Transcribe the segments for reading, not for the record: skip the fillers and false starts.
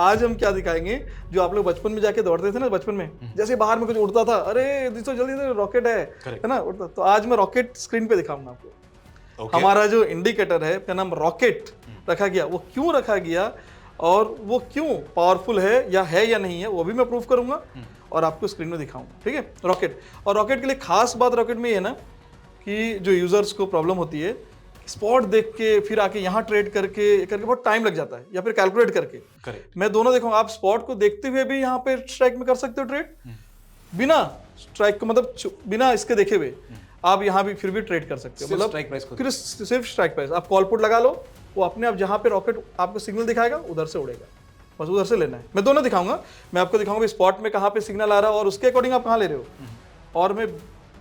आज हम क्या दिखाएंगे, जो आप लोग बचपन में जाके दौड़ते थे ना, बचपन में जैसे बाहर में कुछ उड़ता था, अरे दोस्तों जल्दी से रॉकेट है ना उड़ता, तो आज मैं रॉकेट स्क्रीन पे दिखाऊंगा आपको। हमारा जो इंडिकेटर है का नाम रॉकेट रखा गया, वो क्यों रखा गया और वो क्यों पावरफुल है या नहीं है, वो भी मैं प्रूव करूंगा और आपको स्क्रीन में दिखाऊंगा। ठीक है, रॉकेट। और रॉकेट के लिए खास बात रॉकेट में ये है ना कि जो यूजर्स को प्रॉब्लम होती है, स्पॉट देख के फिर आके यहाँ ट्रेड करके बहुत टाइम लग जाता है, या फिर कैलकुलेट करके। करेक्ट। मैं दोनों देखूंगा, आप स्पॉट को देखते हुए भी यहाँ पे स्ट्राइक में कर सकते हो ट्रेड, बिना स्ट्राइक को मतलब बिना इसके देखे हुए आप यहाँ भी फिर भी ट्रेड कर सकते हो। मतलब स्ट्राइक प्राइस को फिर सिर्फ स्ट्राइक प्राइस, आप कॉल पुट लगा लो, वो अपने आप जहाँ पे रॉकेट आपको सिग्नल दिखाएगा उधर से उड़ेगा, बस उधर से लेना है। मैं दोनों दिखाऊंगा, मैं आपको दिखाऊंगा स्पॉट में कहाँ पे सिग्नल आ रहा है और उसके अकॉर्डिंग आप कहाँ ले रहे हो, और मैं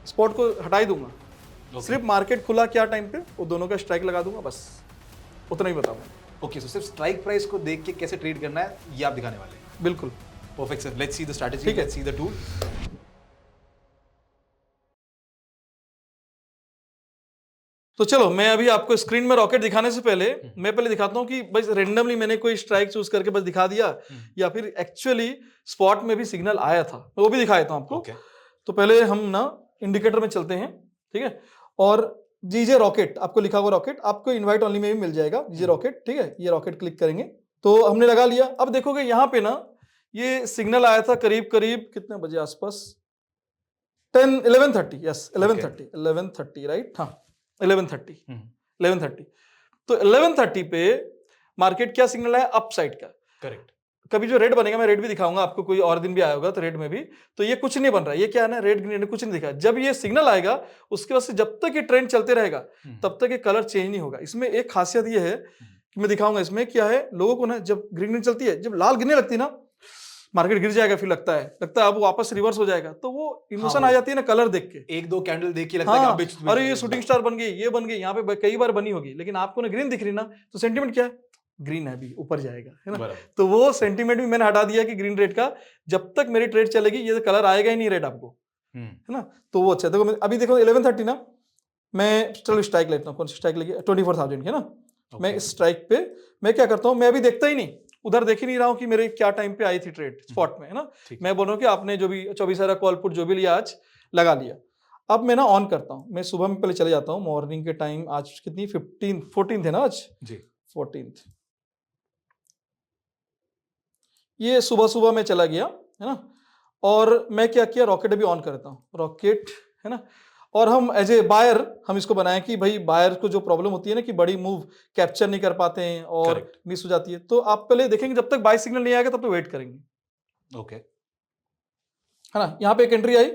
स्पॉट को हटा ही दूंगा। सिर्फ मार्केट खुला क्या टाइम पे, वो दोनों का स्ट्राइक लगा दूंगा, बस उतना ही बताऊंगा। ओके, सो सिर्फ स्ट्राइक प्राइस को देख के कैसे ट्रेड करना है ये आप दिखाने वाले हैं। बिल्कुल perfect sir, let's see the strategy, ठीक है। Let's see the tool. तो चलो, मैं अभी आपको स्क्रीन में रॉकेट दिखाने से पहले मैं पहले दिखाता हूँ कि बस रेंडमली मैंने कोई स्ट्राइक चूज करके बस दिखा दिया या फिर एक्चुअली स्पॉट में भी सिग्नल आया था, मैं वो भी दिखा देता हूँ आपको। Okay. तो पहले हम ना इंडिकेटर में चलते हैं, ठीक है, और जीजे रॉकेट आपको लिखा हुआ रॉकेट आपको इनवाइट ओनली में भी मिल जाएगा, जीजे रॉकेट। ठीक है, ये रॉकेट क्लिक करेंगे तो हमने लगा लिया। अब देखोगे यहाँ पे ना ये सिग्नल आया था करीब करीब कितने बजे आसपास, 11:30, यस 11:30 राइट, हाँ 11:30 तो 11:30 पे मार्केट क्या सिग्नल है, अप साइड का। करेक्ट। कभी जो रेड बनेगा, मैं रेड भी दिखाऊंगा आपको, कोई और दिन भी आया होगा तो रेड में भी, तो ये कुछ नहीं बन रहा है, ये क्या है ना, रेड ग्रीन कुछ नहीं दिखा। जब ये सिग्नल आएगा उसके बाद से जब तक ये ट्रेंड चलते रहेगा तब तक ये कलर चेंज नहीं होगा। इसमें एक खासियत ये है कि मैं दिखाऊंगा इसमें क्या है, लोगों को ना जब ग्रीन ग्रीन चलती है, जब लाल गिरने लगती है ना, मार्केट गिर जाएगा, फिर लगता है अब वापस रिवर्स हो जाएगा, तो वो इमोशन आ जाती है ना कलर देख के, एक दो कैंडल देख के लगता हाँ, है कि अरे ये शूटिंग स्टार बन गई, ये बन गई, यहाँ पे कई बार बनी होगी, लेकिन आपको ना ग्रीन दिख रही ना, तो सेंटीमेंट क्या है, ग्रीन है, अभी ऊपर जाएगा, है ना। तो वो सेंटीमेंट भी मैंने हटा दिया कि ग्रीन रेड का, जब तक मेरी ट्रेड चलेगी ये कलर आएगा ही नहीं रेड आपको, है ना। तो वो अच्छा, देखो अभी देखो 11:30 ना, मैं चलो स्ट्राइक लेता हूँ, कौन सी स्ट्राइक लगी, 24,000 है ना। मैं इस स्ट्राइक पे मैं क्या करता हूँ, मैं अभी देखता ही नहीं, उधर देख ही नहीं रहा हूँ कि मेरे क्या टाइम पे आई थी ट्रेड स्पॉट में, है ना। मैं बोल रहा हूँ कि आपने जो भी 24 कॉल पुट जो भी लिया आज लगा लिया। अब मैं ना ऑन करता हूँ, मैं सुबह में पहले चले जाता हूँ, मॉर्निंग के टाइम, आज कितनी 14 है ना आज जी, 14। ये सुबह सुबह में चला गया, है ना। और मैं क्या किया, रॉकेट अभी ऑन करता हूँ, रॉकेट, है ना। और हम एज ए बायर हम इसको बनाएं कि भाई बायर को जो प्रॉब्लम होती है ना कि बड़ी मूव कैप्चर नहीं कर पाते हैं और मिस हो जाती है, तो आप पहले देखेंगे जब तक बाय सिग्नल नहीं आएगा तब तक वेट करेंगे। ओके, है ना। यहाँ पे एक एंट्री आई,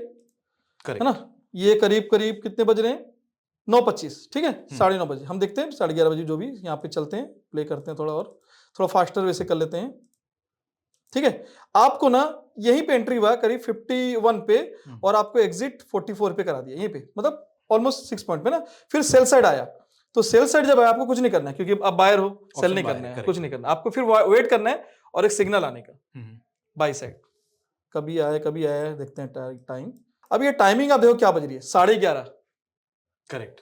है ना, ये करीब करीब कितने बज रहे हैं, 9:25, ठीक है, 9:30 बजे। हम देखते हैं 11:30 बजे, जो भी यहाँ पे चलते हैं, प्ले करते हैं, थोड़ा फास्टर वैसे कर लेते हैं, ठीक है। आपको ना यहीं पे एंट्री हुआ करीब 51 पे और आपको एग्जिट 44 पे करा दिया, यहीं पे, मतलब ऑलमोस्ट 6 पॉइंट पे ना। फिर सेल साइड आया, तो सेल साइड जब आया आपको कुछ नहीं करना है, क्योंकि आप बायर हो, सेल नहीं करना है, कुछ नहीं करना आपको, फिर वेट करना है और एक सिग्नल आने का बाई साइड। कभी आया देखते हैं टाइम। अब ये टाइमिंग आप देखो क्या बज रही है, 11:30। करेक्ट।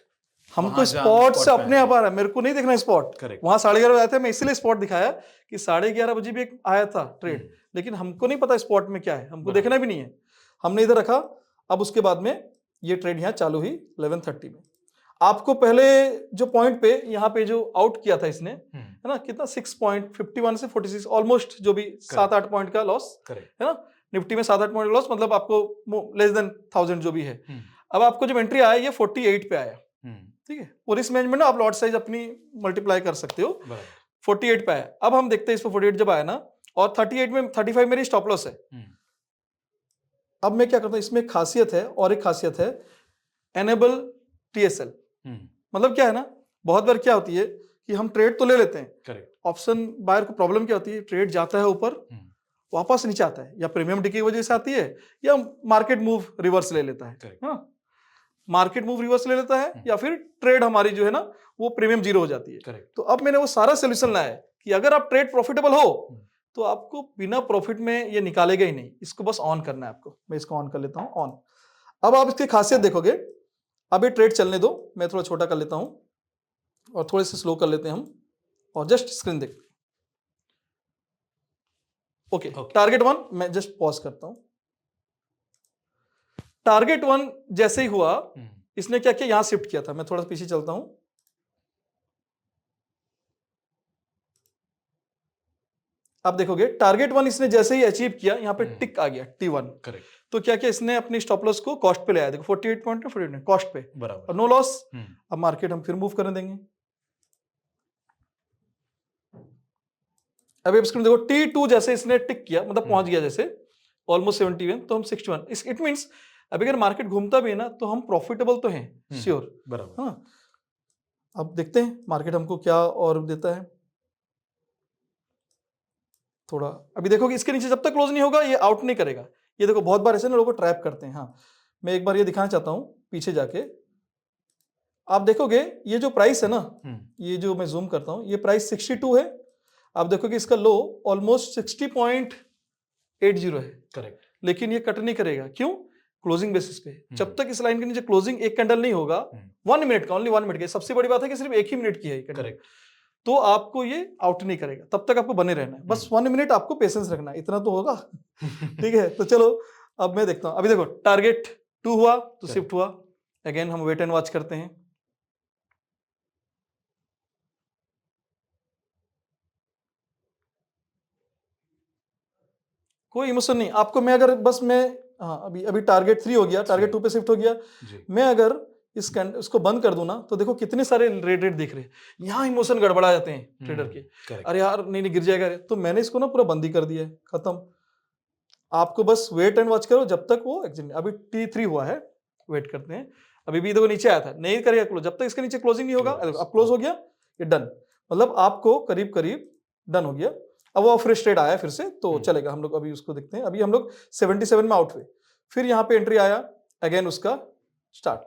हमको स्पॉट से अपने आप आ रहा है, मेरे को नहीं देखना स्पॉट, वहां 11:30 आए थे, मैं इसलिए स्पॉट दिखाया कि 11:30 बजे भी एक आया था ट्रेड, लेकिन हमको नहीं पता स्पॉट में क्या है, हमको देखना भी नहीं है, हमने इधर रखा। अब उसके बाद में ये ट्रेड यहाँ चालू हुई 11:30 में। आपको पहले जो पॉइंट पे यहाँ पे जो आउट किया था इसने, है ना, कितना 6.51 से 46, ऑलमोस्ट जो भी 7-8 पॉइंट का लॉस, है ना। निफ्टी में 7-8 पॉइंट लॉस, मतलब आपको लेस देन 1000 जो भी है। अब आपको जब एंट्री आया ये 48 पे आया, ठीक है। और रिस्क मैनेजमेंट ना आप लॉट साइज अपनी मल्टीप्लाई कर सकते हो, 48 पे आया। अब हम देखते हैं इस पर 48 जब आया ना, और 38 में 35 मेरी स्टॉप लॉस है। अब मैं क्या करता हूँ, इसमें एक खासियत है और एक खासियत है, एनेबल टीएसएल। मतलब क्या है ना, बहुत बार क्या होती है कि हम ट्रेड तो ले लेते हैं, ऑप्शन बायर को प्रॉब्लम क्या होती है, ट्रेड जाता है ऊपर वापस नीचे आता है, या प्रीमियम डिके की वजह से आती है, या मार्केट मूव रिवर्स ले लेता है, हाँ, मार्केट मूव रिवर्स ले लेता है, या फिर ट्रेड हमारी जो है ना वो प्रीमियम जीरो हो जाती है। तो अब मैंने वो सारा सोल्यूशन लाया है कि अगर आप ट्रेड प्रॉफिटेबल हो तो आपको बिना प्रॉफिट में ये निकालेगा ही नहीं, इसको बस ऑन करना है आपको। मैं इसको ऑन कर लेता हूं, ऑन। अब आप इसकी खासियत देखोगे, अब ये ट्रेड चलने दो, मैं थोड़ा छोटा कर लेता हूं और थोड़े से स्लो कर लेते हैं हम, और जस्ट स्क्रीन देखते हैं। ओके, टारगेट 1 मैं जस्ट पॉज करता हूं। टारगेट 1 जैसे ही हुआ इसने क्या किया, यहां शिफ्ट किया था। मैं थोड़ा पीछे चलता हूं। आप देखोगे टारगेट 1 इसने जैसे ही अचीव किया, यहां पे टिक आ गया T1। करेक्ट। तो क्या किया इसने, अपनी स्टॉप लॉस को कॉस्ट पे ले आया। देखो 48 पॉइंट 48 कॉस्ट पे, बराबर, और नो लॉस। अब मार्केट हम फिर मूव करने देंगे। अब स्क्रीन देखो, T2 जैसे इसने टिक किया, मतलब पहुंच गया जैसे ऑलमोस्ट 71, तो हम 61। इट मींस अभी अगर मार्केट घूमता भी है ना तो हम प्रॉफिटेबल तो हैं, श्योर। बराबर। हाँ, अब देखते हैं मार्केट हमको क्या और देता है। थोड़ा अभी देखो कि इसके नीचे जब तक क्लोज नहीं होगा ये आउट नहीं करेगा। ये देखो बहुत बार ऐसे ना लोगों को ट्रैप करते हैं। हाँ, मैं एक बार ये दिखाना चाहता हूं पीछे जाके। आप देखोगे ये जो प्राइस है ना, ये जो मैं जूम करता हूं, ये प्राइस 62 है। आप देखोगे इसका लो ऑलमोस्ट 60.80 है। करेक्ट। लेकिन ये कट नहीं करेगा, क्यों? क्लोजिंग बेसिस पे। जब तक इस लाइन के नीचे क्लोजिंग एक कैंडल नहीं होगा, 1 मिनट का, ओनली 1 मिनट का, सबसे बड़ी बात है कि सिर्फ एक ही मिनट की है ये कैंडल, तो आपको ये आउट नहीं करेगा। तब तक आपको बने रहना है, बस 1 मिनट आपको पेशेंस रखना है, इतना तो होगा। ठीक है, तो चलो अब मैं देखता हूं। अभी देखो टारगेट 2 हुआ तो शिफ्ट हुआ। अगेन हम वेट एंड वॉच करते हैं। कोई इमोशन नहीं आपको। मैं अगर बस मैं अभी अभी टारगेट 3 हो गया, टारगेट 2 पे शिफ्ट हो गया। मैं अगर इसको बंद कर दूं ना, तो देखो कितने सारे रेट दिख रहे हैं। यहाँ इमोशन गड़बड़ा जाते हैं ट्रेडर के। अरे यार नहीं गिर जाएगा। तो मैंने इसको ना पूरा बंद ही कर दिया है, खत्म। आपको बस वेट एंड वॉच करो जब तक वो अभी T3 हुआ है, वेट करते हैं। अभी भी देखो नीचे आया था, नहीं करेगा क्लोज जब तक इसके नीचे क्लोजिंग नहीं होगा। अब क्लोज हो गया, ये डन, मतलब आपको करीब करीब डन हो गया। अब वो फ्रेश ट्रेड आया फिर से, तो चलेगा। हम लोग अभी उसको देखते हैं। अभी हम लोग 77 में आउट हुए, फिर यहाँ पे एंट्री आया, अगेन उसका स्टार्ट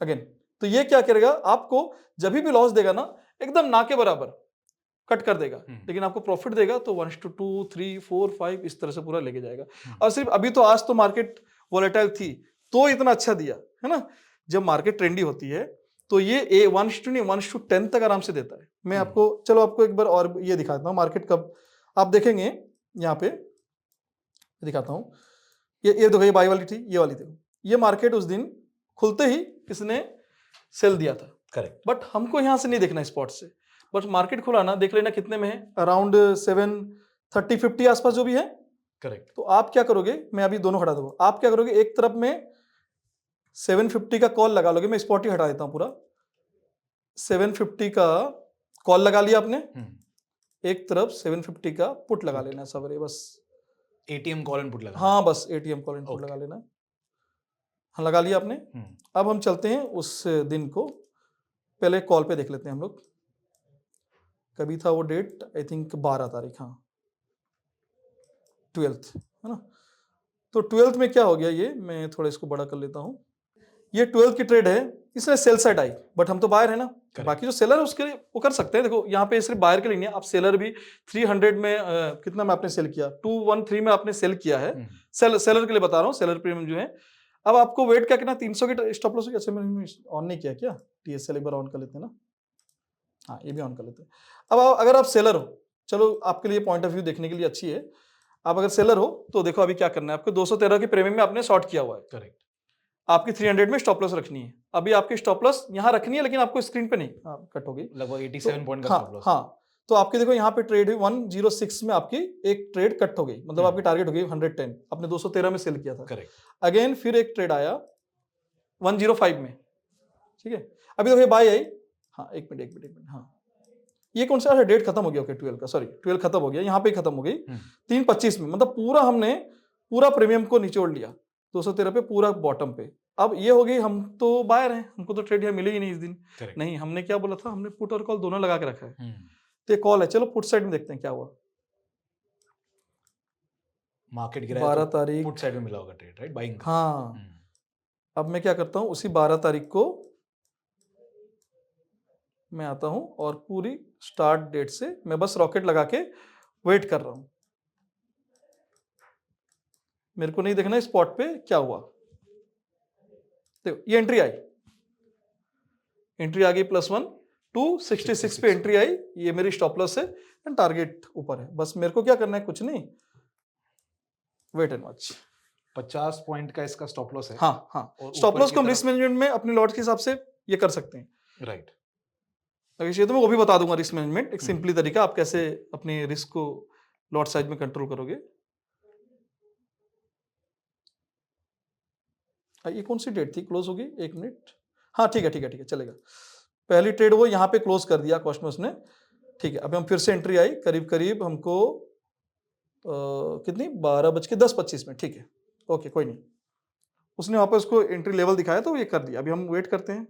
अगेन। तो ये क्या करेगा, आपको जब भी लॉस देगा ना, एकदम ना के बराबर कट कर देगा, लेकिन आपको प्रॉफिट देगा तो 1:2, 3, 4, 5 इस तरह से पूरा लेके जाएगा। और सिर्फ अभी तो आज तो मार्केट वोलेटाइल थी तो इतना अच्छा दिया है ना। जब मार्केट ट्रेंडी होती है तो ये 1:10 तक आराम से देता है। मैं आपको चलो आपको एक बार और ये दिखाता हूँ मार्केट कब आप देखेंगे। यहाँ पे दिखाता हूँ, ये देखो, ये बाई वाली थी, ये वाली देखो। ये मार्केट उस दिन खुलते ही इसने सेल दिया था, करेक्ट। बट हमको यहाँ से नहीं देखना स्पॉट से, बट मार्केट खुला ना, देख लेना कितने में है, अराउंड 730-50 आसपास जो भी है, करेक्ट। तो आप क्या करोगे, मैं अभी दोनों हटा दूंगा। आप क्या करोगे, एक तरफ में 750 का कॉल लगा लोगे। मैं स्पॉट ही हटा देता हूं पूरा। 750 का कॉल लगा लिया आपने, एक तरफ 750 का पुट लगा लेना सबरे, बस एटीएम कॉल एंड पुट लगा। हाँ, बस एटीएम कॉल एंड पुट लगा लेना। हाँ, लगा लिया आपने। अब हम चलते हैं उस दिन को, पहले कॉल पे देख लेते हैं हम लोग। कभी था वो डेट, आई थिंक 12 तारीख, हाँ 12th है ना। तो 12th में क्या हो गया, ये मैं थोड़ा इसको बड़ा कर लेता हूँ। ये 12th की ट्रेड है, इसमें सेल साइड आई, बट हम तो बायर है ना। बाकी जो सेलर है उसके लिए वो कर सकते हैं। देखो यहाँ पे सिर्फ बायर के लिए नहीं है, आप सेलर भी 300 में कितना में आपने सेल किया, 213 में आपने सेल किया है। सेलर के लिए बता रहा हूँ, सेलर प्रीमियम जो है। अब आपको वेट क्या करना, 300 की स्टॉप लॉस। अच्छा मैंने ऑन नहीं किया क्या, TSL एक बार ऑन कर लेते हैं ना। हाँ, ये भी ऑन कर लेते हैं। अब अगर आप सेलर हो, चलो आपके लिए पॉइंट ऑफ व्यू देखने के लिए अच्छी है। आप अगर सेलर हो तो देखो अभी क्या करना है आपको। 213 की प्रीमियम में आपने शॉर्ट किया हुआ है, करेक्ट। आपकी 300 में स्टॉप लॉस रखनी है। अभी आपकी स्टॉप लॉस यहाँ रखनी है, लेकिन आपको स्क्रीन पे नहीं, कट हो गई लगभग 87 पॉइंट का स्टॉप लॉस। हाँ, तो आपकी देखो यहाँ पे ट्रेड हुई 106 में, आपकी एक ट्रेड कट हो गई, मतलब आपकी टारगेट हो गई 110, आपने 213 में सेल किया था, करेक्ट। अगेन फिर एक ट्रेड आया 105 में, ठीक है। अभी देखो बाय आई, हाँ एक मिनट, हाँ ये कौन सा डेट खत्म हो गया, ओके 12 का, सॉरी 12 खत्म हो गया, यहाँ पे खत्म हो गई 3:25 में, मतलब पूरा हमने पूरा प्रीमियम को निचोड़ लिया 213 पे, पूरा बॉटम पे। अब ये हो गई, हम तो बायर हैं, हमको तो ट्रेड यहाँ मिले ही नहीं इस दिन। नहीं, हमने क्या बोला था, हमने पुट और कॉल दोनों लगा के रखा है। तो कॉल है, चलो पुट साइड में देखते हैं क्या हुआ। मार्केट गिरा 12 तारीख पुट साइड में मिला होगा ट्रेड, राइट, बाइंग का। हाँ, अब मैं क्या करता हूँ, उसी 12 तारीख को मैं आता हूं और पूरी स्टार्ट डेट से मैं बस रॉकेट लगा के वेट कर रहा हूं। मेरे को नहीं देखना स्पॉट पे क्या हुआ। देखो ये एंट्री आई, एंट्री आ गई +1, 266 पे एंट्री आई, ये मेरी स्टॉप लॉस है एंड टारगेट ऊपर है। बस मेरे को क्या करना है, कुछ नहीं, वेट एंड वॉच। 50 पॉइंट का इसका स्टॉप लॉस है। हाँ हाँ, और स्टॉप ऊपर लॉस की को हम तरफ- रिस्क मैनेजमेंट में अपने लॉट के हिसाब से ये कर सकते हैं। राइट। अगर चाहिए तो मैं वो भी बता दूंगा, रिस्क मैनेजमेंट एक सिंपली तरीका, आप कैसे अपने रिस्क को लॉट साइज में कंट्रोल करोगे। ये कौन सी डेट थी, क्लोज होगी, 1 मिनट। हाँ ठीक है ठीक है ठीक है, चलेगा। पहली ट्रेड वो यहाँ पे क्लोज कर दिया कॉस्मोस ने, ठीक है। अभी हम फिर से एंट्री आई, करीब करीब हमको कितनी 12:10:25 में, ठीक है, ओके कोई नहीं। उसने वहां पर उसको एंट्री लेवल दिखाया तो ये कर दिया। अभी हम वेट करते हैं,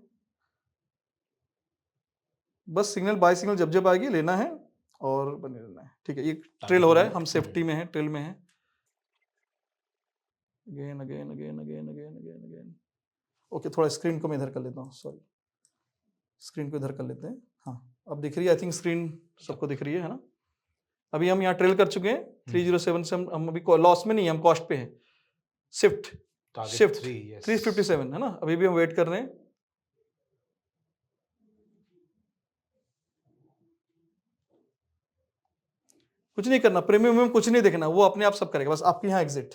बस सिग्नल बाय सिग्नल जब जब आएगी लेना है और बने रहना है, ठीक है। ये ट्रेल हो रहा है, हम सेफ्टी में है, ट्रेल में है। Again again again again again again again, okay. थोड़ा स्क्रीन को मैं इधर कर लेता हूँ, सॉरी, स्क्रीन को इधर कर लेते हैं। हाँ अब दिख रही है, आई थिंक स्क्रीन सबको दिख रही है ना। अभी हम यहाँ ट्रेल कर चुके हैं 307 से, हम अभी लॉस में नहीं है, हम कॉस्ट पे हैं। शिफ्ट 357 है ना, अभी भी हम वेट कर रहे हैं। कुछ नहीं करना, प्रीमियम में कुछ नहीं देखना, वो अपने आप सब करेगा। बस आपके यहाँ एग्जिट,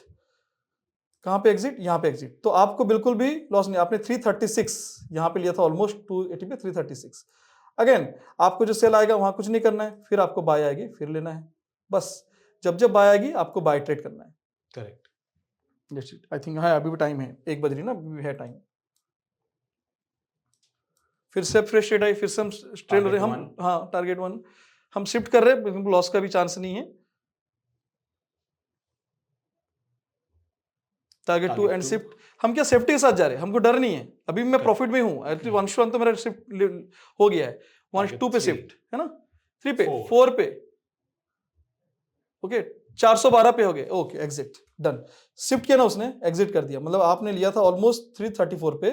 कहाँ पे एग्जिट, यहाँ पे एग्जिट, तो आपको बिल्कुल भी लॉस नहीं। आपने 336 यहाँ पे लिया था, ऑलमोस्ट 280 पे 336। अगेन आपको जो सेल आएगा वहां कुछ नहीं करना है, फिर आपको बाय आएगी फिर लेना है। बस जब जब बाय आएगी आपको बाय ट्रेड करना है। करेक्ट। आई थिंक हाँ अभी भी टाइम है, 1 बज रही ना, अभी भी है टाइम। फिर से फ्रेश ट्रेड आई, फिर से हम ट्रेल हो रहे हैं हम, हाँ टारगेट 1 हम शिफ्ट कर रहे हैं, लॉस का भी चांस नहीं है। टारगेट 2 एंड शिफ्ट, हम क्या सेफ्टी के साथ जा रहे हैं, हमको डर नहीं है। अभी मैं प्रॉफिट में हूँ, एक्चुअली 1:1 तो मेरा शिफ्ट हो गया है, 1:2 पे शिफ्ट है ना, 3 पे 4 पे, ओके 412 पे हो गए, ओके एग्जिट डन। शिफ्ट किया ना उसने, एग्जिट कर दिया, मतलब आपने लिया था ऑलमोस्ट 334 पे,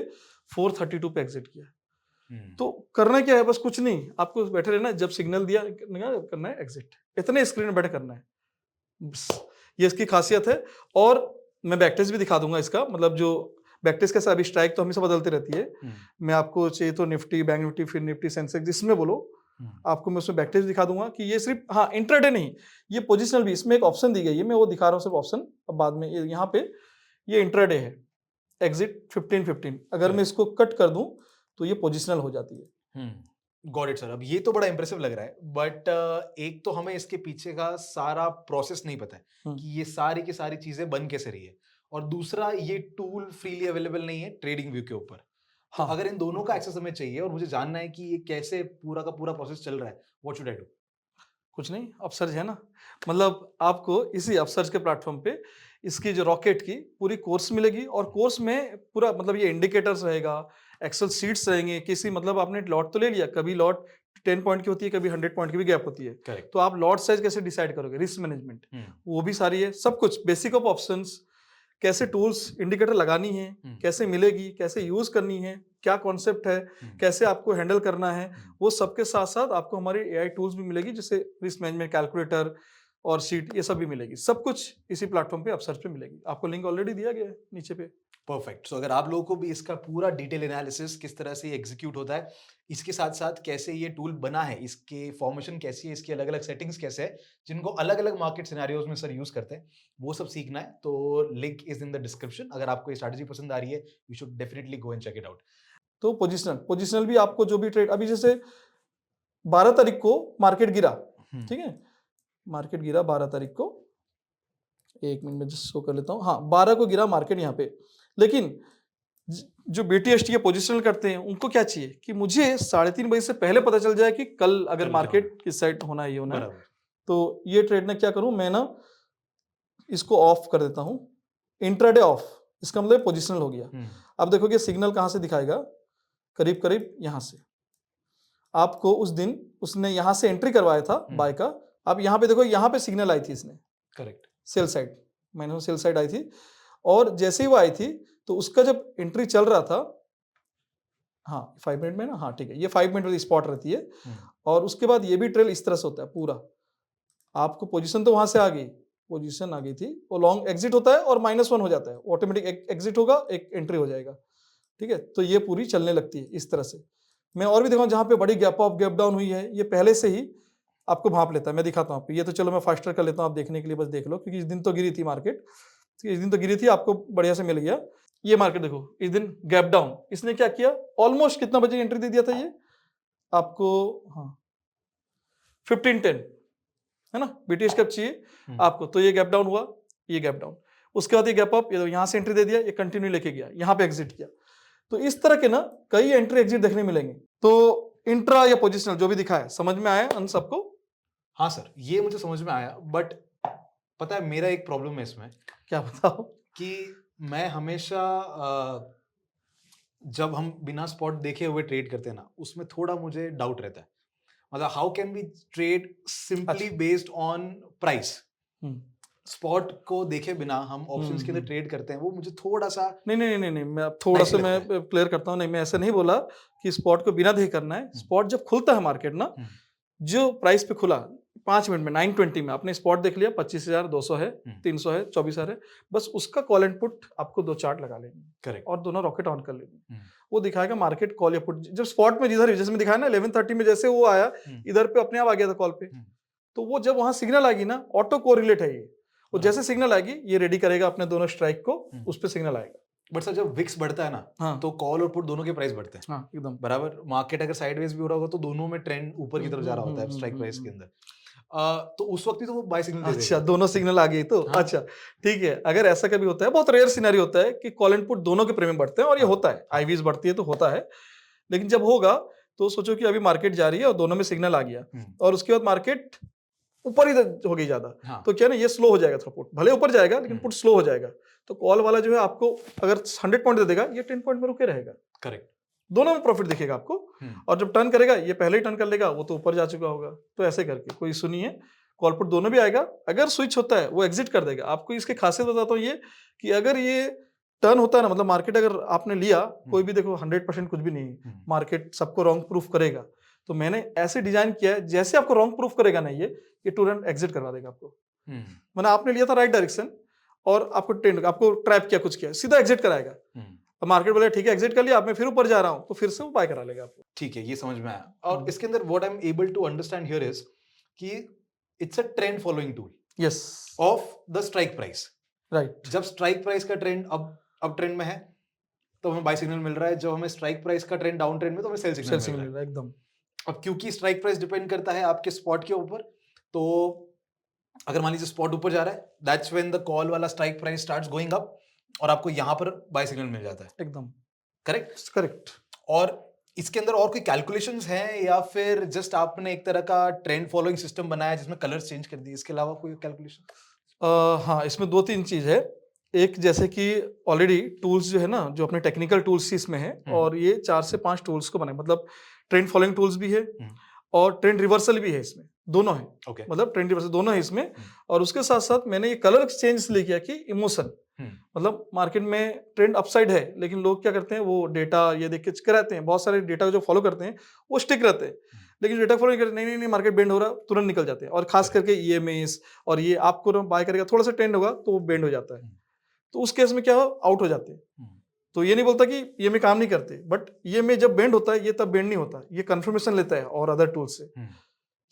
432 पे एग्जिट किया। तो करना क्या है, बस कुछ नहीं, आपको बैठे रहना है, जब सिग्नल दिया करना है एग्जिट, इतने स्क्रीन में बैठे करना है, ये इसकी खासियत है। और मैं बैकटेस्ट भी दिखा दूंगा इसका, मतलब जो बैकटेस्ट कैसा, अभी स्ट्राइक तो हमेशा बदलती रहती है। मैं आपको चाहिए तो निफ्टी, बैंक निफ्टी, फिर निफ्टी, सेंसेक्स, जिसमें बोलो आपको मैं उसमें बैकटेस्ट दिखा दूंगा कि ये सिर्फ हाँ इंट्राडे नहीं, ये पोजिशनल भी, इसमें एक ऑप्शन दी गई है, मैं वो दिखा रहा हूँ सिर्फ ऑप्शन। अब बाद में यहाँ पे ये इंट्राडे है, एग्जिट 15-15, अगर मैं इसको कट कर दूं तो ये पोजिशनल हो जाती है। Got it sir. अब ये तो बड़ा इंप्रेसिव लग रहा है, बट एक तो हमें इसके पीछे का सारा प्रोसेस नहीं पता है कि ये सारी की सारी चीजें बन कैसे रही है, और दूसरा ये टूल फ्रीली अवेलेबल नहीं है ट्रेडिंग व्यू के ऊपर। हाँ, अगर इन दोनों का एक्सेस हमें चाहिए और मुझे जानना है कि ये कैसे पूरा का पूरा प्रोसेस चल रहा है, व्हाट शुड आई डू? कुछ नहीं, अपसर्च है ना, मतलब आपको इसी अपसर्च के प्लेटफॉर्म पे इसकी जो रॉकेट की पूरी कोर्स मिलेगी, और कोर्स में पूरा मतलब ये इंडिकेटर्स रहेगा, एक्सेल सीट्स रहेंगे, किसी मतलब आपने लॉट तो ले लिया, कभी लॉट 10 पॉइंट की होती है, कभी 100 पॉइंट की भी गैप होती है। Correct. तो आप लॉट साइज कैसे डिसाइड करोगे, रिस्क मैनेजमेंट वो भी सारी है, सब कुछ बेसिक ऑफ ऑप्शंस, कैसे टूल्स इंडिकेटर लगानी है, कैसे मिलेगी, कैसे यूज करनी है, क्या कॉन्सेप्ट है, कैसे आपको हैंडल करना है, वो सबके साथ साथ आपको हमारी एआई टूल्स भी मिलेगी, जैसे रिस्क मैनेजमेंट कैलकुलेटर और सीट, ये सब भी मिलेगी। सब कुछ इसी प्लेटफॉर्म पे अपसर्च पे मिलेगी, आपको लिंक ऑलरेडी दिया गया है नीचे पे। परफेक्ट। सो अगर आप लोगों को भी इसका पूरा डिटेल एनालिसिस किस तरह से एग्जीक्यूट होता है, इसके साथ साथ कैसे ये टूल बना है, इसके फॉर्मेशन कैसी है, इसकी अलग अलग सेटिंग्स कैसे है, जिनको अलग अलग मार्केट सिनेरियोज में सर यूज करते हैं, वो सब सीखना है तो link is in the description. अगर आपको ये स्ट्रैटेजी पसंद आ रही है, you should definitely go and check it out. तो पोजिशनल भी आपको जो भी ट्रेड, अभी जैसे 12 तारीख को मार्केट गिरा, ठीक है, मार्केट गिरा 12 तारीख को, 1 मिनट में जस्ट शो कर लेता हूँ, हाँ 12 को गिरा मार्केट यहाँ पे। लेकिन जो BTST के पोजिशनल करते हैं उनको क्या चाहिए कि मुझे 3:30 बजे से पहले पता चल जाए कि कल अगर मार्केट किस साइड होना है, ये होना है। तो ये ट्रेड में क्या करूं मैं ना, इसको ऑफ कर देता हूं, इंट्राडे ऑफ, इसका मतलब पोजिशनल हो गया। अब देखोगे सिग्नल कहां से दिखाएगा, करीब करीब यहां से। आपको उस दिन उसने यहां से एंट्री करवाया था बाय का, आप यहां पे देखो, यहां पे सिग्नल आई थी इसने, करेक्ट, सेल साइड, मैंने सेल साइड आई थी, और जैसे ही वो आई थी तो उसका जब एंट्री चल रहा था, हाँ 5 मिनट में ना, हाँ ठीक है, ये 5 मिनट वाली स्पॉट रहती है, और उसके बाद ये भी ट्रेल इस तरह से होता है पूरा। आपको पोजीशन तो वहां से आ गई, पोजीशन आ गई थी, वो लॉन्ग एग्जिट होता है और -1 हो जाता है, ऑटोमेटिक एग्जिट होगा, एक एंट्री हो जाएगा, ठीक है। तो ये पूरी चलने लगती है इस तरह से। मैं और भी दिखाऊं जहां पे बड़ी गैप अप गैप डाउन हुई है, ये पहले से ही आपको भाप लेता है। मैं दिखाता हूं आपको, ये तो चलो मैं फास्टर कर लेता हूं आप देखने के लिए, बस देख लो, क्योंकि इस दिन तो गिरी थी मार्केट, इस दिन तो गिरी थी, आपको बढ़िया से मिल गया। ये मार्केट देखो इस दिन गैप डाउन, इसने क्या किया, ऑलमोस्ट कितना बजे एंट्री दे दिया था ये आपको, हाँ 15:10 है ना, बीटीएस कब चाहिए आपको, तो ये गैप डाउन हुआ, ये गैप डाउन, उसके बाद ये गैप अप, ये यहां से एंट्री दे दिया, ये कंटिन्यू लेके गया, यहां पे एग्जिट किया। तो इस तरह के ना कई एंट्री एग्जिट देखने मिलेंगे। तो इंट्रा या पोजिशनल जो भी दिखा है, समझ में आया उन सबको? हाँ सर, ये मुझे समझ में आया, बट पता है मेरा एक प्रॉब्लम है इसमें। क्या बताओ? कि मैं हमेशा जब हम बिना स्पॉट देखे हुए ट्रेड करते हैं ना, उसमें थोड़ा मुझे डाउट रहता है। मतलब how can we trade simply based on price? Spot को देखे बिना हम ऑप्शंस के अंदर ट्रेड करते हैं, वो मुझे थोड़ा सा नहीं, मैं थोड़ा सा मैं क्लियर करता हूँ। नहीं, मैं ऐसा नहीं बोला कि स्पॉट को बिना देखे करना है। स्पॉट जब खुलता है मार्केट ना, जो प्राइस पे खुला 5 मिनट में 9:20 में आपने स्पॉट देख लिया, 25,200 है, 300 है, 24,000 है, बस उसका कॉल एंड पुट आपको 2 चार्ट लगा लेंगे, करेक्ट, और दोनों रॉकेट ऑन कर लेंगे। वो दिखाएगा मार्केट कॉल या पुट। जब स्पॉट में जिधर जैसे में दिखाया ना 11:30 में, जैसे वो आया इधर पे अपने आप आ गया था कॉल पे, तो वो जब वहां सिग्नल आएगी ना, ऑटो कोरिलेट है ये, वो जैसे सिग्नल आएगी ये रेडी करेगा अपने दोनों स्ट्राइक को, उस पे सिग्नल आएगा। बट सर जब विक्स बढ़ता है ना, हाँ, तो कॉल और पुट दोनों के प्राइस बढ़ते हैं। हाँ, एकदम बराबर। मार्केट अगर साइडवेज भी हो रहा होगा तो दोनों में ट्रेंड ऊपर की तरफ जा रहा होता है स्ट्राइक प्राइस के अंदर, तो उस वक्त भी तो वो बाय सिग्नल दे देगा। अच्छा, दोनों सिग्नल आ गई तो हाँ। अच्छा ठीक है, अगर ऐसा कभी होता है, बहुत रेयर सिनेरियो होता है कि कॉल एंड पुट दोनों के प्रीमियम बढ़ते हैं, और ये होता है, आईवीज बढ़ती है तो होता है, लेकिन जब होगा तो सोचो कि अभी मार्केट जा रही है और दोनों में सिग्नल आ गया, और उसके बाद मार्केट ऊपर ही हो गई ज्यादा, तो क्या ना ये स्लो हो जाएगा थोड़ा, पुट भले ऊपर जाएगा लेकिन पुट स्लो हो जाएगा। तो कॉल वाला जो है आपको अगर 100 पॉइंट दे देगा, ये 10 पॉइंट में रुके रहेगा। करेक्ट, दोनों में प्रॉफिट दिखेगा आपको, और जब टर्न करेगा, ये पहले ही टर्न कर लेगा, वो तो ऊपर जा चुका होगा। तो ऐसे करके कोई इशू नहीं है, कॉल पुट दोनों भी आएगा। अगर स्विच होता है वो एग्जिट कर देगा। आपको इसकी खासियत बताता हूँ ये, कि अगर ये टर्न होता है ना, मतलब मार्केट अगर आपने लिया, कोई भी देखो 100% कुछ भी नहीं, मार्केट सबको रॉन्ग प्रूफ करेगा। तो मैंने ऐसे डिजाइन किया है, जैसे आपको रॉन्ग प्रूफ करेगा ना ये तुरंत एग्जिट करवा देगा आपको। मैंने आपने लिया था राइट डायरेक्शन, और आपको ट्रेंड, आपको ट्रैप किया, कुछ किया, सीधा एग्जिट कराएगा। अब मार्केट बोले ठीक है एग्जिट कर लिया, आप मैं फिर ऊपर जा रहा हूँ, तो फिर से वो बाय करा लेगा आपको। ठीक है, ये समझ में आया। और इसके अंदर what I am able to understand here is कि it's a trend following tool, yes, of the strike price. Right, जब स्ट्राइक प्राइस का ट्रेंड अब ट्रेंड में है तो हमें बाय सिग्नल मिल रहा है, जब हमें स्ट्राइक प्राइस का ट्रेंड डाउन ट्रेंड में तो हमें सेल सिग्नल मिल रहा है एकदम। अब क्योंकि स्ट्राइक प्राइस डिपेंड करता है आपके स्पॉट के ऊपर, तो अगर मान लीजिए स्पॉट ऊपर जा रहा है, दैट्स व्हेन द कॉल वाला strike price starts going up, और आपको यहां पर बाय सिग्नल मिल जाता है। एकदम करेक्ट। और इसके अंदर और कोई कैलकुलेशंस हैं, या फिर जस्ट आपने एक तरह का ट्रेंड फॉलोइंग सिस्टम बनाया जिसमें कलर्स चेंज कर दिए, इसके अलावा कोई कैलकुलेशन? हाँ, इसमें 2-3 चीज है। एक, जैसे कि ऑलरेडी टूल्स जो है ना, जो अपने टेक्निकल टूल्स इसमें है, और ये 4 से 5 टूल्स को बनाए, मतलब ट्रेंड फॉलोइंग टूल्स भी है और ट्रेंड रिवर्सल भी है, इसमें दोनों है। मतलब ट्रेंड रिवर्सल दोनों है इसमें। और उसके साथ साथ मैंने ये कलर चेंज इसलिए किया कि इमोशन, मतलब मार्केट में ट्रेंड अपसाइड है, लेकिन लोग क्या करते हैं, वो डेटा ये देख के रहते हैं, बहुत सारे डेटा जो फॉलो करते हैं वो स्टिक रहते हैं, लेकिन डेटा फॉलो करते नहीं मार्केट बेंड हो रहा, तुरंत निकल जाते हैं। और खास करके ईएमएस और ये आपको बाय करेगा, थोड़ा सा ट्रेंड होगा तो वो बेंड हो जाता है, तो उस केस में क्या आउट हो जाते हैं। तो ये नहीं बोलता कि ये में काम नहीं करते, बट ये में जब बेंड होता है, ये तब बेंड नहीं होता, ये कंफर्मेशन लेता है और अदर टूल से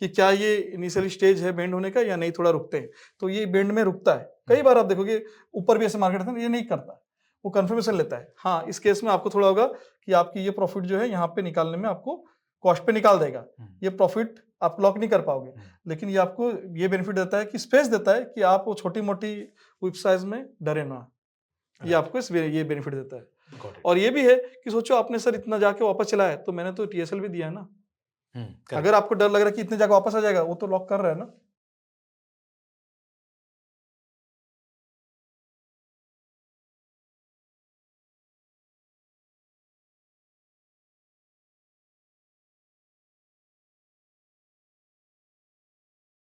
कि क्या ये इनिशियल स्टेज है बेंड होने का या नहीं, थोड़ा रुकते हैं, तो ये बेंड में रुकता है। कई बार आप देखोगे ऊपर भी ऐसे मार्केट है, ये नहीं करता, वो कंफर्मेशन लेता है। हाँ, इस केस में आपको थोड़ा होगा कि आपकी ये प्रॉफिट जो है यहाँ पे निकालने में आपको कॉस्ट पे निकाल देगा, ये प्रॉफिट आप लॉक नहीं कर पाओगे, लेकिन ये आपको ये बेनिफिट देता है कि स्पेस देता है कि आप वो छोटी मोटी विप साइज में डरे ना, ये आपको ये बेनिफिट देता है। और ये भी है कि सोचो आपने सर इतना जाके वापस चला है, तो मैंने तो टीएसएल भी दिया है ना, अगर आपको डर लग रहा है कि इतने जाके वापस आ जाएगा, वो तो लॉक कर रहा है ना,